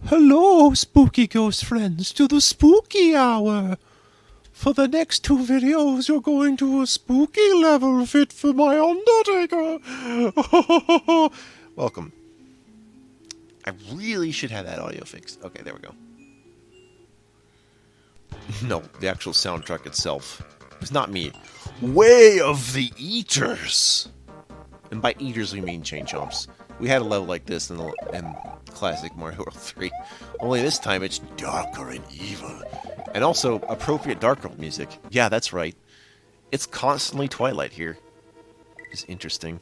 Hello, spooky ghost friends, to the spooky hour. For the next 2 videos, you're going to a spooky level fit for my Undertaker. Welcome. I really should have that audio fixed. Okay, there we go. No, the actual soundtrack itself. It's not me. Way of the Eaters. And by eaters, we mean chain chomps. We had a level like this in classic Mario World 3. Only this time it's darker and evil. And also appropriate Dark World music. Yeah, that's right. It's constantly Twilight here. It's interesting.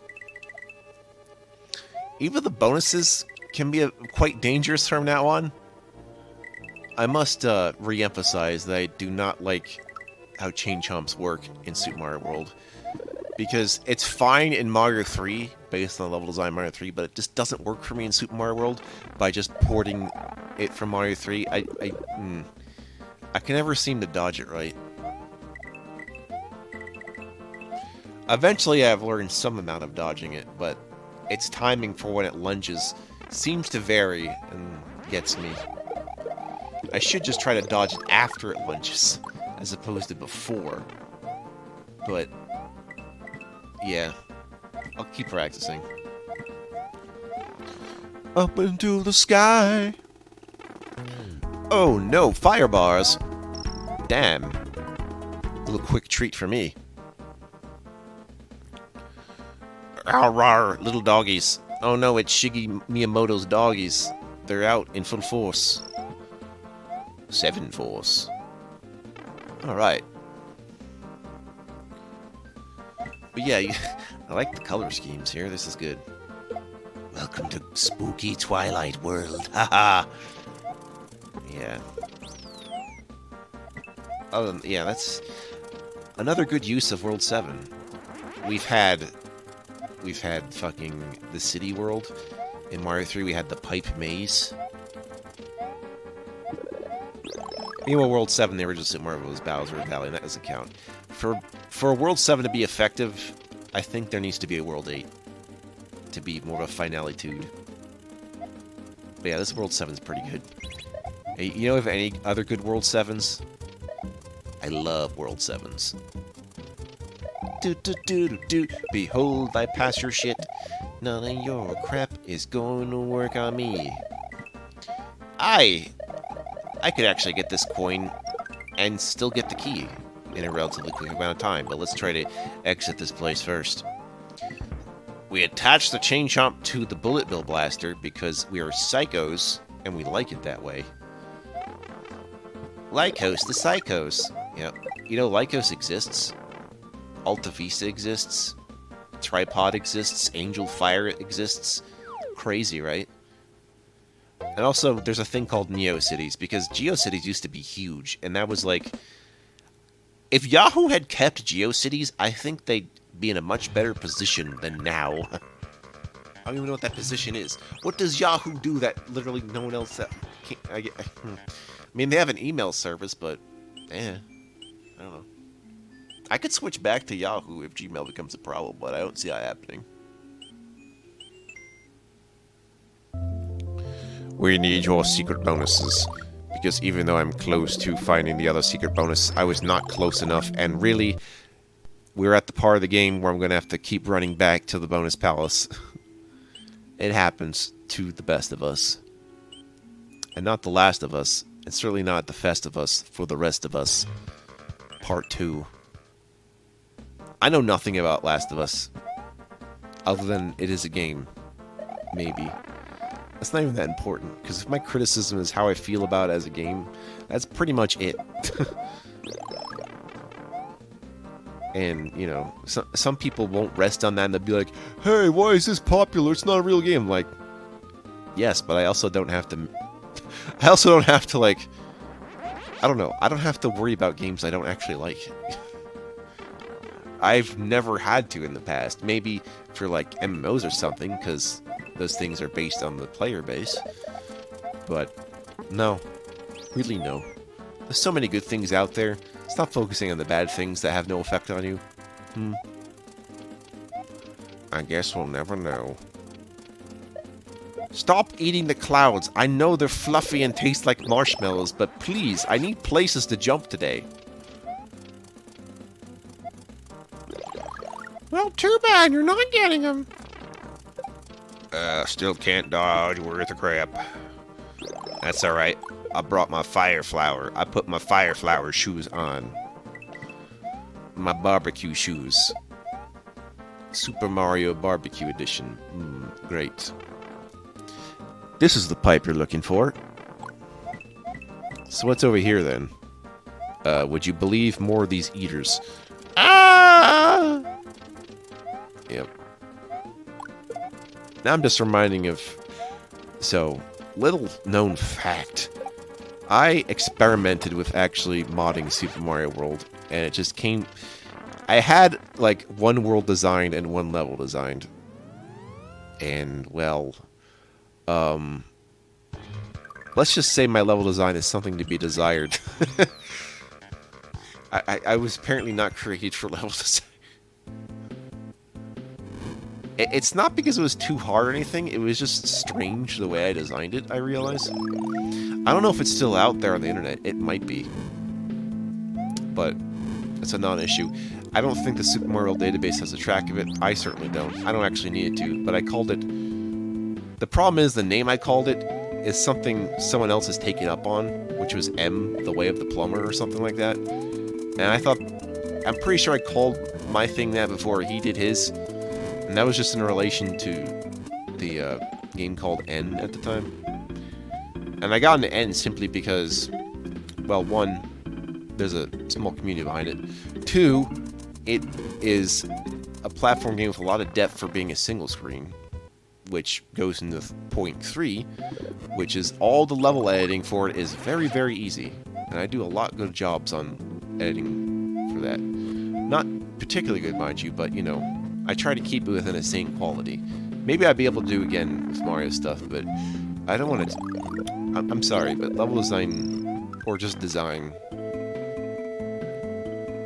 Even the bonuses can be quite dangerous from now on. I must re-emphasize that I do not like how chain chomps work in Super Mario World. Because it's fine in Mario 3, based on the level design Mario 3, but it just doesn't work for me in Super Mario World by just porting it from Mario 3. I can never seem to dodge it right. Eventually I've learned some amount of dodging it, but its timing for when it lunges seems to vary and gets me. I should just try to dodge it after it lunges, as opposed to before. But yeah, I'll keep practicing. Up into the sky. Oh no, fire bars. Damn. A little quick treat for me. Rawr, rawr, little doggies. Oh no, it's Shiggy Miyamoto's doggies. They're out in full force. 7 force. Alright. But yeah, I like the color schemes here. This is good. Welcome to spooky Twilight World. Haha. Yeah. Oh, yeah, that's another good use of World 7. We've had fucking the city world. In Mario 3, we had the pipe maze. Anyway, World 7, the original Super Mario was Bowser Valley, and that doesn't count. For World 7 to be effective, I think there needs to be a World 8 to be more of a finalitude. But yeah, this World 7 is pretty good. Hey, you know of any other good World 7s? I love World 7s. Do. Behold, I pass your shit. None of your crap is going to work on me. I could actually get this coin and still get the key in a relatively quick amount of time, but let's try to exit this place first. We attach the chain chomp to the bullet bill blaster because we are psychos and we like it that way. Lycos the psychos. Yeah, you know Lycos exists. Alta Vista exists. Tripod exists. Angel Fire exists. Crazy, right? And also, there's a thing called NeoCities, because GeoCities used to be huge, and that was like... If Yahoo had kept GeoCities, I think they'd be in a much better position than now. I don't even know what that position is. What does Yahoo do that literally no one else... I mean, they have an email service, but... I don't know. I could switch back to Yahoo if Gmail becomes a problem, but I don't see that happening. We need your secret bonuses. Because even though I'm close to finding the other secret bonus, I was not close enough. And really, we're at the part of the game where I'm going to have to keep running back to the bonus palace. It happens to the best of us. And not the last of us. And certainly not the best of us for the rest of us. Part 2. I know nothing about Last of Us. Other than it is a game. Maybe. That's not even that important, because if my criticism is how I feel about it as a game, that's pretty much it. And, you know, some people won't rest on that and they'll be like, hey, why is this popular? It's not a real game. Like, yes, but I also don't have to... I also don't have to, like... I don't know. I don't have to worry about games I don't actually like. I've never had to in the past. Maybe for, like, MMOs or something, because... those things are based on the player base. But, no. Really no. There's so many good things out there. Stop focusing on the bad things that have no effect on you. I guess we'll never know. Stop eating the clouds. I know they're fluffy and taste like marshmallows, but please, I need places to jump today. Well, too bad you're not getting them. Still can't dodge worth a crap. That's alright. I brought my fire flower. I put my fire flower shoes on. My barbecue shoes. Super Mario Barbecue Edition. Great. This is the pipe you're looking for. So what's over here then? Would you believe more of these eaters? Ah! Yep. Now I'm just reminding of... So, little known fact. I experimented with actually modding Super Mario World, and it just came... I had, like, one world designed and one level designed. And, well... let's just say my level design is something to be desired. I was apparently not created for level design. It's not because it was too hard or anything, it was just strange the way I designed it, I realize. I don't know if it's still out there on the internet, it might be. But it's a non-issue. I don't think the Super Mario database has a track of it, I certainly don't. I don't actually need it to, but I called it... The problem is the name I called it is something someone else has taken up on, which was M, the Way of the Plumber, or something like that. And I thought... I'm pretty sure I called my thing that before he did his. And that was just in relation to the game called N at the time. And I got into N simply because, well, one, there's a small community behind it. Two, it is a platform game with a lot of depth for being a single screen, which goes into point 3, which is all the level editing for it is very, very easy. And I do a lot of good jobs on editing for that. Not particularly good, mind you, but, you know, I try to keep it within the same quality. Maybe I'd be able to do again with Mario stuff, but I don't want to... I'm sorry, but level design, or just design,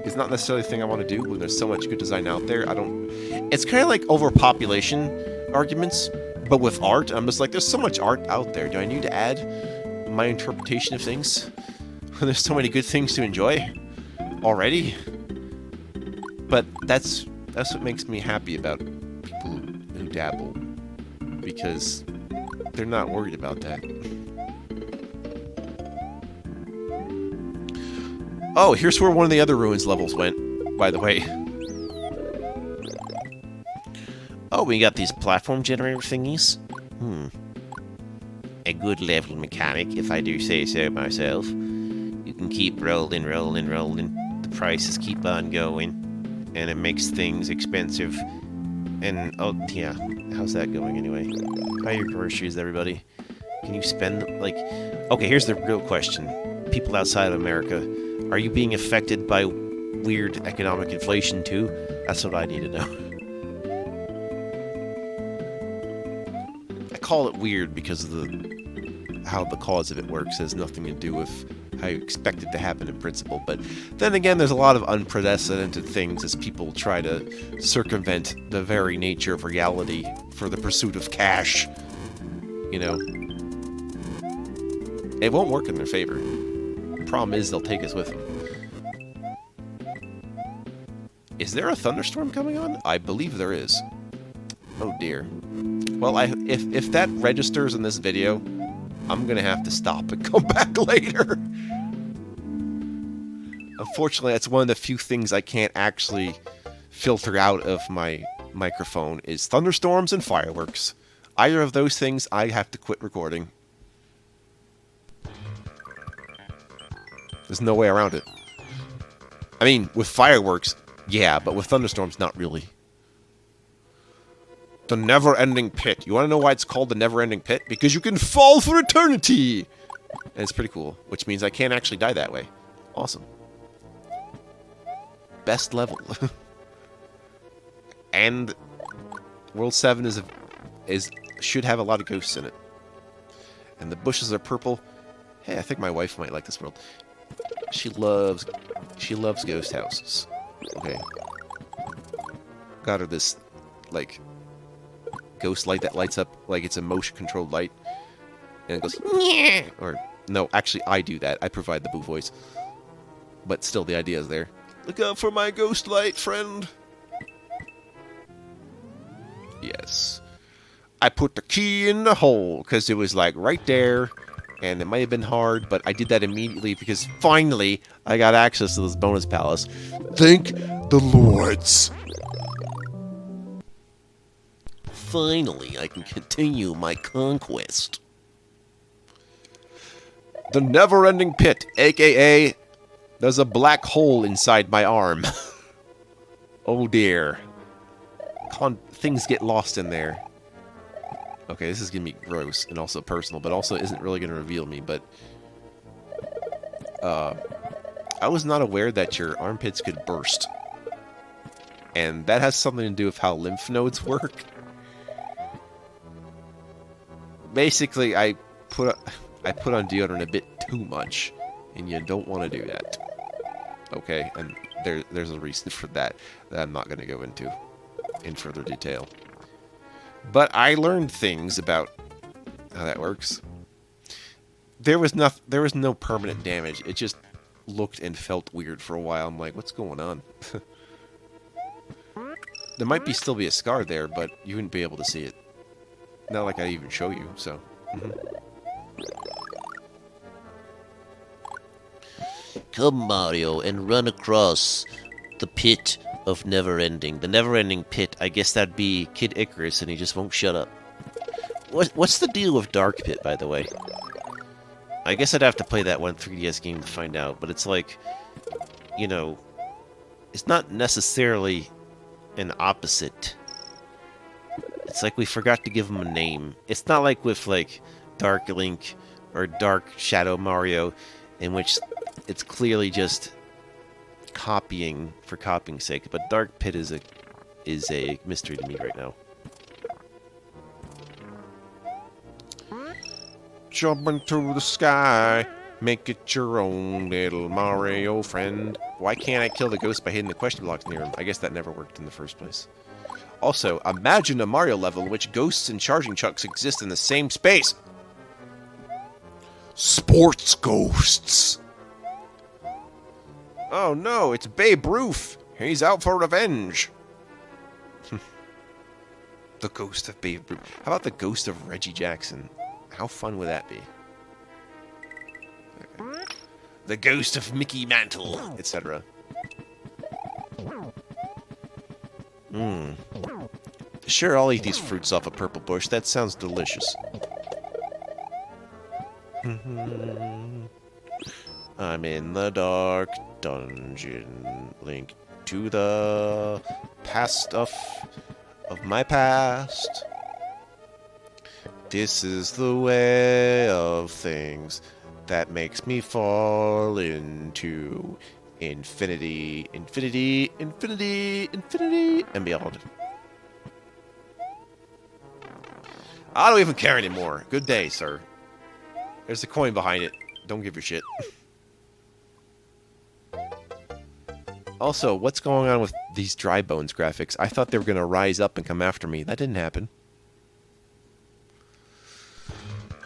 is not necessarily the thing I want to do when there's so much good design out there. I don't... It's kind of like overpopulation arguments, but with art. I'm just like, there's so much art out there. Do I need to add my interpretation of things when there's so many good things to enjoy already? But that's what makes me happy about people who dabble, because they're not worried about that. Oh, here's where one of the other ruins levels went, by the way. Oh, we got these platform generator thingies. A good level mechanic, if I do say so myself. You can keep rolling. The prices keep on going. And it makes things expensive. And, oh, yeah. How's that going, anyway? Buy your groceries, everybody. Can you spend, like... Okay, here's the real question. People outside of America, are you being affected by weird economic inflation, too? That's what I need to know. I call it weird because of how the cause of it works. It has nothing to do with how you expect it to happen in principle. But then again, there's a lot of unprecedented things as people try to circumvent the very nature of reality for the pursuit of cash. You know? It won't work in their favor. The problem is they'll take us with them. Is there a thunderstorm coming on? I believe there is. Oh dear. Well, if that registers in this video, I'm gonna have to stop and come back later. Unfortunately, that's one of the few things I can't actually filter out of my microphone is thunderstorms and fireworks. Either of those things, I have to quit recording. There's no way around it. I mean, with fireworks, yeah, but with thunderstorms, not really. The never-ending pit. You want to know why it's called the never-ending pit? Because you can fall for eternity! And it's pretty cool, which means I can't actually die that way. Awesome. Best level. And World 7 should have a lot of ghosts in it. And the bushes are purple. Hey, I think my wife might like this world. She loves ghost houses. Okay. Got her this, like, ghost light that lights up like it's a motion-controlled light. And it goes, yeah. Or, no, actually, I do that. I provide the Boo voice. But still, the idea is there. Look out for my ghost light, friend. Yes. I put the key in the hole, because it was, like, right there. And it might have been hard, but I did that immediately because finally I got access to this bonus palace. Thank the lords. Finally, I can continue my conquest. The never-ending pit, aka there's a black hole inside my arm. Oh dear. Things get lost in there. Okay, this is going to be gross and also personal, but also isn't really going to reveal me, but... I was not aware that your armpits could burst. And that has something to do with how lymph nodes work. Basically, I put on deodorant a bit too much, and you don't want to do that. Okay, and there's a reason for that I'm not going to go into in further detail. But I learned things about how that works. There was no permanent damage. It just looked and felt weird for a while. I'm like, what's going on? There might still be a scar there, but you wouldn't be able to see it. Not like I'd even show you, so. Come, Mario, and run across the pit of Never-Ending. The Never-Ending Pit, I guess that'd be Kid Icarus, and he just won't shut up. What's the deal with Dark Pit, by the way? I guess I'd have to play that one 3DS game to find out, but it's like, you know, it's not necessarily an opposite. It's like we forgot to give him a name. It's not like with, like, Dark Link or Dark Shadow Mario, in which it's clearly just copying for copying's sake, but Dark Pit is a mystery to me right now. Jump into the sky, make it your own little Mario friend. Why can't I kill the ghost by hitting the question blocks near him? I guess that never worked in the first place. Also, imagine a Mario level in which ghosts and charging chucks exist in the same space. Sports ghosts. Oh no, it's Babe Ruth. He's out for revenge. The ghost of Babe Ruth. How about the ghost of Reggie Jackson? How fun would that be? Okay. The ghost of Mickey Mantle, etc. Sure, I'll eat these fruits off a purple bush. That sounds delicious. I'm in the dark dungeon, link to the past of my past. This is the way of things that makes me fall into infinity, infinity, infinity, infinity, and beyond. I don't even care anymore. Good day, sir. There's a coin behind it. Don't give your shit. Also, what's going on with these Dry Bones graphics? I thought they were going to rise up and come after me. That didn't happen.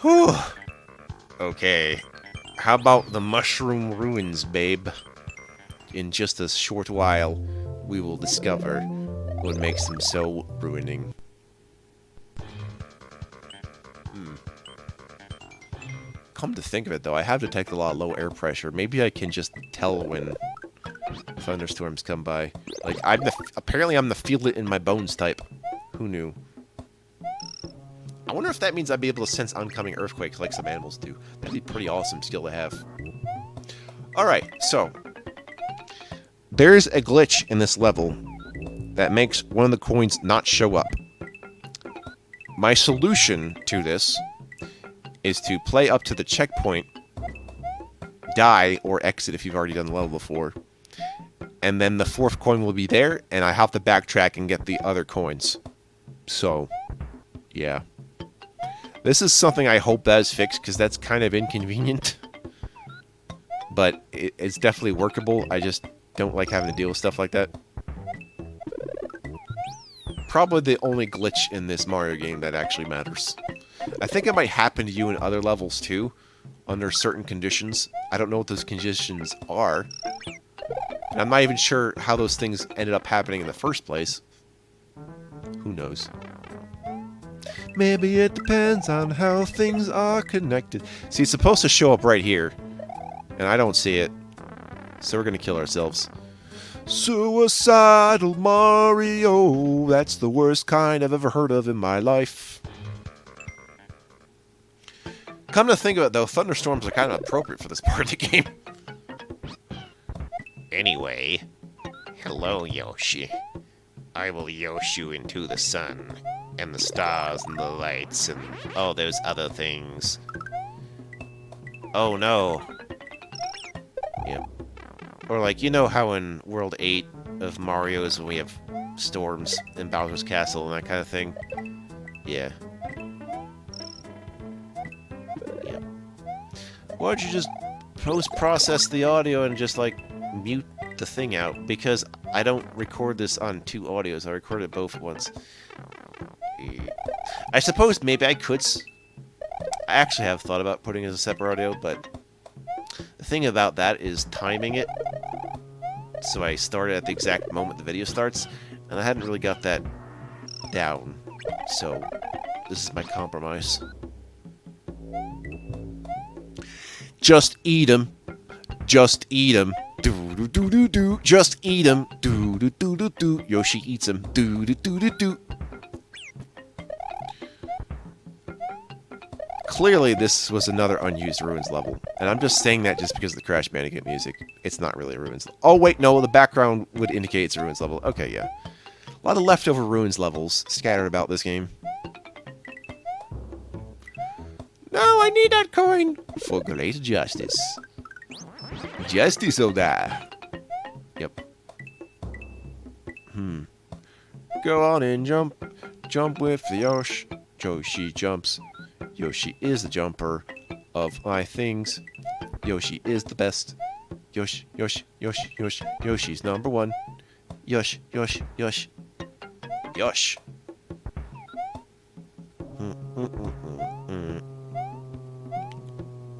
Whew. Okay. How about the Mushroom Ruins, babe? In just a short while, we will discover what makes them so ruining. Come to think of it, though, I have detected a lot of low air pressure. Maybe I can just tell when thunderstorms come by. Like, apparently I'm the feel it in my bones type. Who knew? I wonder if that means I'd be able to sense oncoming earthquakes like some animals do. That'd be a pretty awesome skill to have. Alright, so there's a glitch in this level that makes one of the coins not show up. My solution to this is to play up to the checkpoint, die, or exit if you've already done the level before, and then the fourth coin will be there, and I have to backtrack and get the other coins. So, yeah. This is something I hope that is fixed, because that's kind of inconvenient. But it's definitely workable. I just don't like having to deal with stuff like that. probably the only glitch in this Mario game that actually matters. I think it might happen to you in other levels too, under certain conditions. I don't know what those conditions are. And I'm not even sure how those things ended up happening in the first place. Who knows? Maybe it depends on how things are connected. See, it's supposed to show up right here, and I don't see it. So we're gonna kill ourselves. Suicidal Mario. That's the worst kind I've ever heard of in my life. Come to think of it, though, thunderstorms are kind of appropriate for this part of the game. Anyway, hello, Yoshi. I will Yoshi you into the sun, and the stars, and the lights, and all those other things. Oh, no. Yep. Or like, you know how in World 8 of Mario's when we have storms in Bowser's Castle and that kind of thing? Yeah. Yep. Why don't you just post-process the audio and just, like, mute the thing out? Because I don't record this on two audios. I record it both at once. I suppose maybe I could... I actually have thought about putting it as a separate audio, but... the thing about that is timing it. So I started at the exact moment the video starts, and I hadn't really got that down. So this is my compromise. Just eat 'em. Just eat 'em. Do do do do do. Just eat 'em. Do do do do do. Yoshi eats 'em. Do do do do do. Clearly, this was another unused Ruins level, and I'm just saying that just because of the Crash Bandicoot music. It's not really a Ruins level. Oh, wait, no, the background would indicate it's a Ruins level. Okay, yeah. A lot of leftover Ruins levels scattered about this game. No, I need that coin for great justice. Justice will die. Yep. Go on and jump. Jump with the Yoshi. Yoshi jumps. Yoshi is the jumper of my things. Yoshi is the best. Yoshi, Yoshi, Yoshi, Yoshi, Yoshi's number one. Yoshi, Yoshi, Yoshi. Yosh.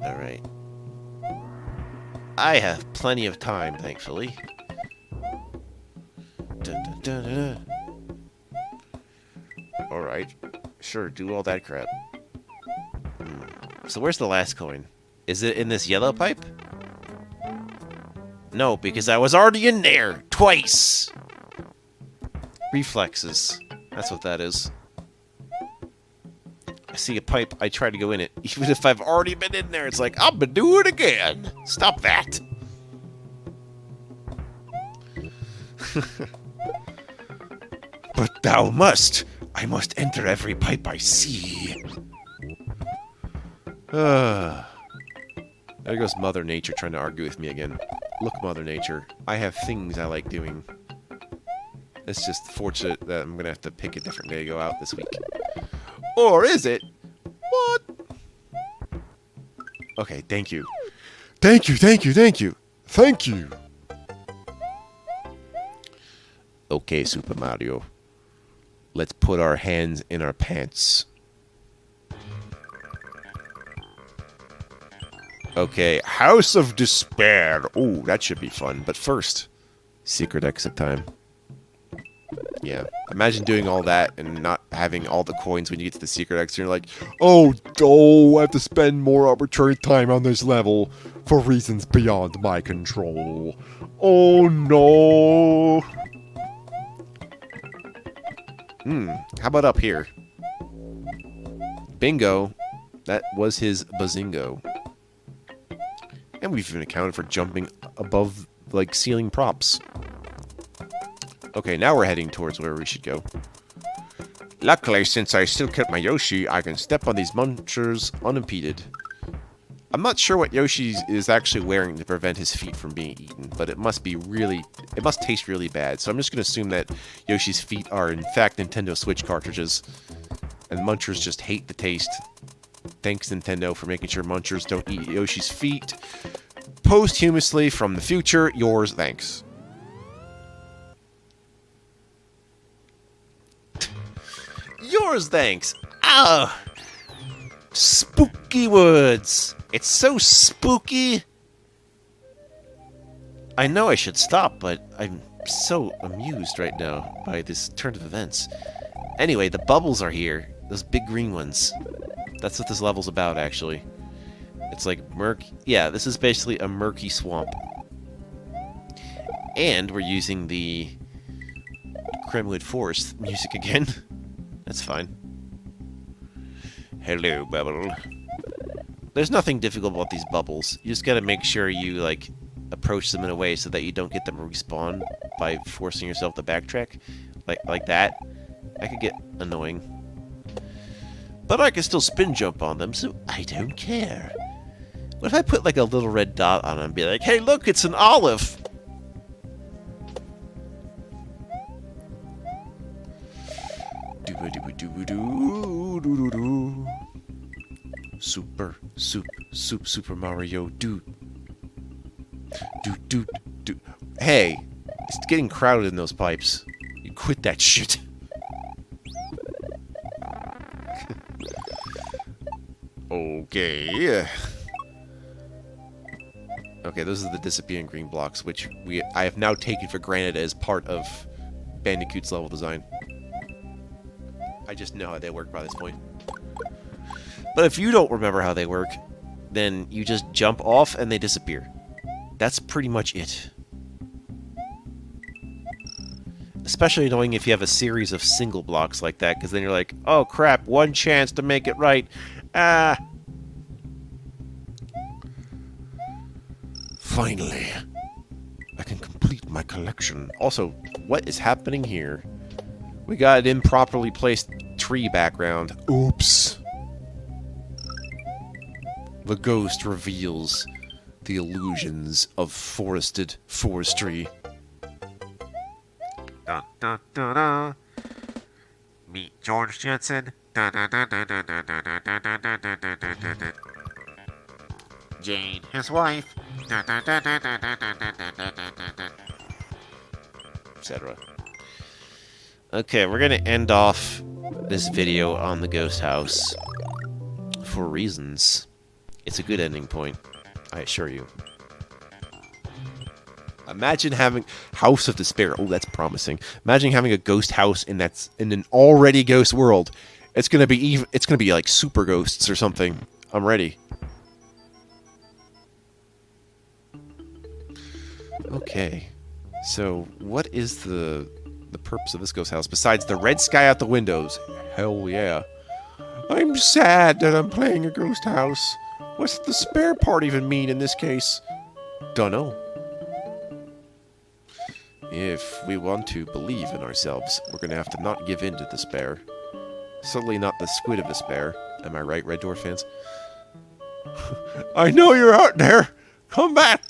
Alright. I have plenty of time, thankfully. Dun, dun, dun, dun. Alright. Sure, do all that crap. So where's the last coin? Is it in this yellow pipe? No, because I was already in there twice. Reflexes. That's what that is. I see a pipe, I try to go in it. Even if I've already been in there, it's like, I'm gonna do it again. Stop that. But thou must. I must enter every pipe I see. There goes Mother Nature trying to argue with me again. Look, Mother Nature, I have things I like doing. It's just fortunate that I'm going to have to pick a different day to go out this week. Or is it? What? Okay, thank you. Thank you, thank you, thank you. Thank you. Okay, Super Mario. Let's put our hands in our pants. Okay, House of Despair. Oh, that should be fun. But first, secret exit time. Yeah, imagine doing all that and not having all the coins when you get to the secret exit. You're like, oh, I have to spend more arbitrary time on this level for reasons beyond my control. Oh, no. How about up here? Bingo. That was his bazingo. And we've even accounted for jumping above, like, ceiling props. Okay, now we're heading towards where we should go. Luckily, since I still kept my Yoshi, I can step on these munchers unimpeded. I'm not sure what Yoshi is actually wearing to prevent his feet from being eaten, but it must be really... it must taste really bad, so I'm just going to assume that Yoshi's feet are, in fact, Nintendo Switch cartridges. And munchers just hate the taste. Thanks, Nintendo, for making sure munchers don't eat Yoshi's feet. Posthumously from the future, yours, thanks. yours, thanks. Oh, spooky woods. It's so spooky. I know I should stop, but I'm so amused right now by this turn of events. Anyway, the bubbles are here. Those big green ones. That's what this level's about, actually. It's like yeah, this is basically a murky swamp. And we're using the Kremwood Forest music again. That's fine. Hello, bubble. There's nothing difficult about these bubbles. You just gotta make sure you, like, approach them in a way so that you don't get them respawn by forcing yourself to backtrack. Like that. That could get annoying. But I can still spin jump on them, so I don't care. What if I put, like, a little red dot on them and be like, hey, look, it's an olive! Super Mario, dude. Dude. Hey, it's getting crowded in those pipes. You quit that shit. Okay. Okay, those are the disappearing green blocks, which I have now taken for granted as part of Bandicoot's level design. I just know how they work by this point. But if you don't remember how they work, then you just jump off and they disappear. That's pretty much it. Especially knowing if you have a series of single blocks like that, because then you're like, oh crap, one chance to make it right. Ah. Finally, I can complete my collection. Also, what is happening here? We got an improperly placed tree background. Oops. The ghost reveals the illusions of forestry. Dun, dun, dun, dun. Meet George Jetson. Dun, dun, dun, dun, dun, dun, dun, dun, dun, dun, dun, dun, dun, dun, dun. Jane, his wife. Dun, dun, dun, dun, dun, dun, dun, dun, dun, dun, dun, dun. Etc. Okay, we're gonna end off this video on the ghost house for reasons. It's a good ending point, I assure you. Imagine having House of Despair. Oh, that's promising. Imagine having a ghost house in an already ghost world. It's gonna be like super ghosts or something. I'm ready. Okay, so what is the purpose of this ghost house besides the red sky out the windows? Hell yeah. I'm sad that I'm playing a ghost house. What's the spare part even mean in this case? Dunno. If we want to believe in ourselves, we're gonna have to not give in to despair. Certainly not the squid of despair. Am I right, Red Dwarf fans? I know you're out there! Come back!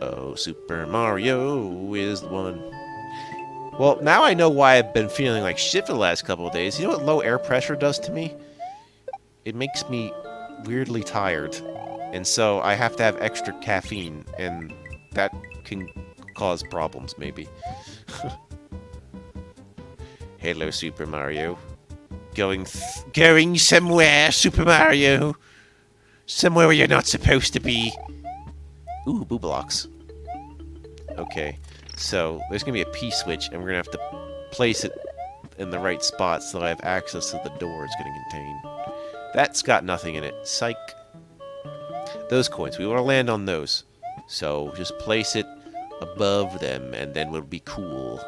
Oh, Super Mario is the one. Well, now I know why I've been feeling like shit for the last couple of days. You know what low air pressure does to me? It makes me weirdly tired. And so I have to have extra caffeine, and that can cause problems, maybe. Hello, Super Mario. Going somewhere, Super Mario. Somewhere where you're not supposed to be. Ooh, boo blocks. Okay, so there's gonna be a P-switch, and we're gonna have to place it in the right spot so I have access to the door it's gonna contain. That's got nothing in it. Psych. Those coins, we want to land on those. So just place it above them, and then we'll be cool.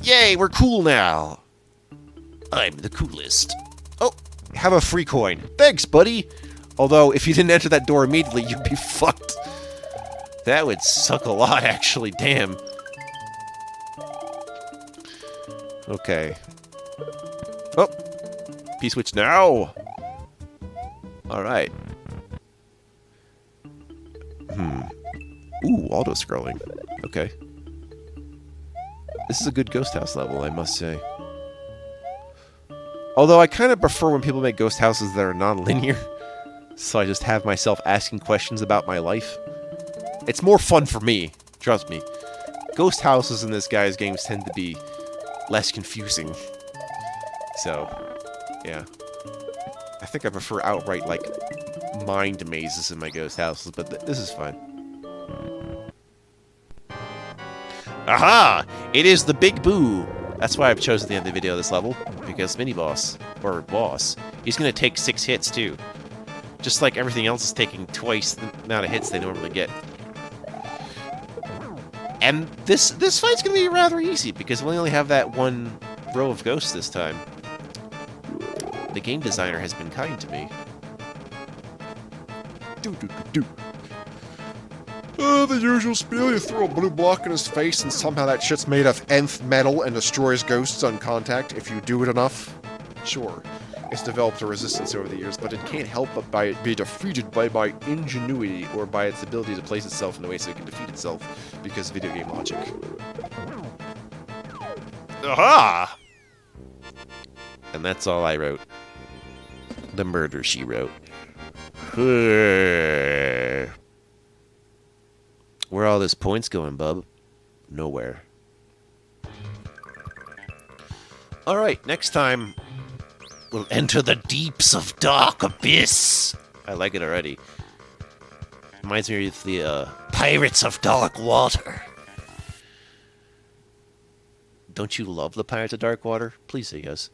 Yay, we're cool now! I'm the coolest. Oh, have a free coin. Thanks, buddy! Although, if you didn't enter that door immediately, you'd be fucked. That would suck a lot, actually. Damn. Okay. Oh! P-switch now! Alright. Ooh, auto-scrolling. Okay. This is a good ghost house level, I must say. Although I kind of prefer when people make ghost houses that are non-linear. So I just have myself asking questions about my life. It's more fun for me, trust me. Ghost houses in this guy's games tend to be less confusing. So, yeah. I think I prefer outright, like, mind mazes in my ghost houses, but this is fine. Aha! It is the Big Boo! That's why I've chosen the end of the video of this level, because mini-boss, or boss, he's gonna take 6 hits, too. Just like everything else is taking twice the amount of hits they normally get. And this fight's gonna be rather easy, because we only have that one row of ghosts this time. The game designer has been kind to me. The usual spiel, you throw a blue block in his face and somehow that shit's made of nth metal and destroys ghosts on contact if you do it enough. Sure, it's developed a resistance over the years, but it can't help but be defeated by my ingenuity or by its ability to place itself in a way so it can defeat itself because of video game logic. Aha! And that's all I wrote. The murder she wrote. Where are all those points going, bub? Nowhere. Alright, next time we'll enter the deeps of Dark Abyss. I like it already. Reminds me of the Pirates of Dark Water. Don't you love the Pirates of Dark Water? Please say yes.